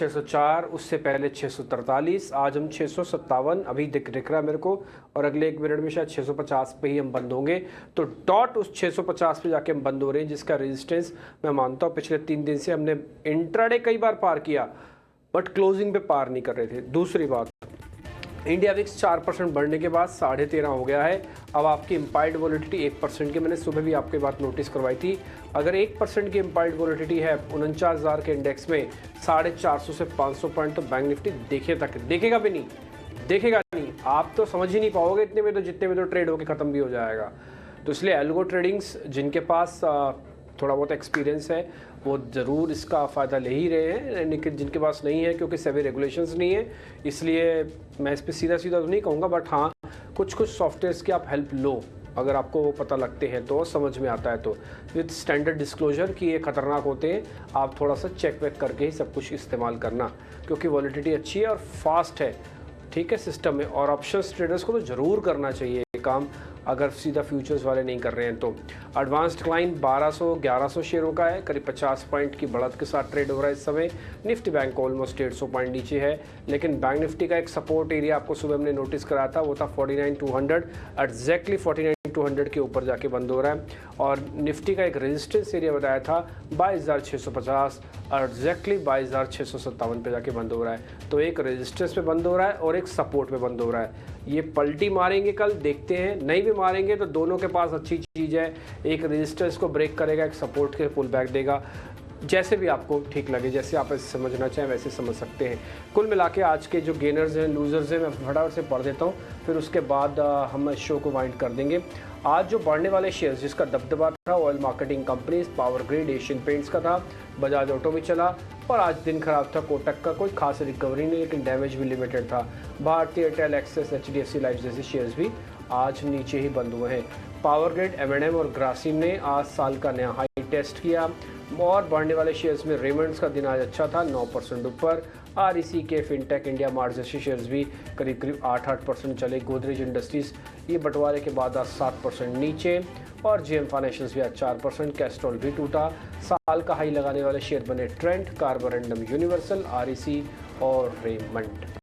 604, उससे पहले 643, आज हम 657 अभी दिख रहा है मेरे को, और अगले 1 मिनट में शायद 650 पे ही हम बंद होंगे। तो डॉट उस 650 पे जाके हम बंद हो रहे हैं, जिसका रेजिस्टेंस मैं मानता हूँ पिछले 3 दिन से हमने इंट्राडे कई बार पार किया बट क्लोजिंग पे पार नहीं कर रहे थे। दूसरी बात, इंडिया विक्स 4% बढ़ने के बाद 13.5 हो गया है। अब आपकी इम्पायर्ड वॉलिटिटी 1% की, मैंने सुबह भी आपकी बात नोटिस करवाई थी। अगर 1% की इम्पायर्ड वॉलिटिटी है 49,000 के इंडेक्स में 450 से 500 पॉइंट, तो बैंक निफ्टी देखेगा भी नहीं, देखेगा नहीं। आप तो समझ ही नहीं पाओगे इतने में, तो जितने में तो ट्रेड होकर ख़त्म भी हो जाएगा। तो इसलिए एल्गो ट्रेडिंग्स जिनके पास थोड़ा बहुत एक्सपीरियंस है वो ज़रूर इसका फ़ायदा ले ही रहे हैं, लेकिन जिनके पास नहीं है, क्योंकि सेबी रेगुलेशंस नहीं है, इसलिए मैं इस पर सीधा तो नहीं कहूँगा, बट हाँ कुछ सॉफ्टवेयर्स की आप हेल्प लो, अगर आपको वो पता लगते हैं तो, समझ में आता है तो, विद स्टैंडर्ड डिस्क्लोजर कि ये ख़तरनाक होते हैं। आप थोड़ा सा चेक वेक करके ही सब कुछ इस्तेमाल करना, क्योंकि वॉलिडिटी अच्छी है और फास्ट है, ठीक है, सिस्टम में। और ऑप्शंस ट्रेडर्स को तो ज़रूर करना चाहिए ये काम, अगर सीधा फ्यूचर्स वाले नहीं कर रहे हैं तो। एडवांस्ड क्लाइन 1200-1100 शेयरों का है, करीब 50 पॉइंट की बढ़त के साथ ट्रेड हो रहा है इस समय। निफ्टी बैंक ऑलमोस्ट 150 पॉइंट नीचे है, लेकिन बैंक निफ्टी का एक सपोर्ट एरिया आपको सुबह हमने नोटिस कराया था, वो था 49,200, एग्जैक्टली 49,200 के ऊपर जाके बंद हो रहा है। और निफ्टी का एक रेजिस्टेंस एरिया बताया था 22,650, एग्जैक्टली 22,657 पे जाके बंद हो रहा है। तो एक रेजिस्टेंस पे बंद हो रहा है और एक सपोर्ट पे बंद हो रहा है। ये पलटी मारेंगे कल, देखते हैं, नहीं भी मारेंगे तो दोनों के पास अच्छी चीज़ है, एक रेजिस्टेंस को ब्रेक करेगा, एक सपोर्ट के पुल बैक देगा, जैसे भी आपको ठीक लगे, जैसे आप इसे समझना चाहें वैसे समझ सकते हैं। कुल मिला के आज के जो गेनर्स हैं लूजर्स हैं मैं फटाफट से पढ़ देता हूँ, फिर उसके बाद हम इस शो को वाइंड कर देंगे। आज जो बढ़ने वाले शेयर्स जिसका दबदबा था, oil marketing companies, power grid, Asian paints का था, बजाज ऑटो भी चला, और आज दिन खराब था कोटक का, कोई खास रिकवरी नहीं, लेकिन डैमेज भी लिमिटेड था। भारतीय एयरटेल, एक्सिस, HDFC लाइफ जैसे शेयर्स भी आज नीचे ही बंद हुए हैं। पावर ग्रिड, M&M और ग्रासिम ने आज साल का नया हाई टेस्ट किया। और बढ़ने वाले शेयर्स में रेमंड्स का दिन आज अच्छा था, 9% ऊपर। REC K fintech, India mart जैसे शेयर्स भी करीब 8% चले। गोदरेज इंडस्ट्रीज ये बंटवारे के बाद आज 7% नीचे, और JM फाइनेंशियल्स भी आज 4%। कैस्ट्रॉल भी टूटा। साल का हाई लगाने वाले शेयर बने ट्रेंड, कार्बोरेंडम, यूनिवर्सल, REC और रेमंड।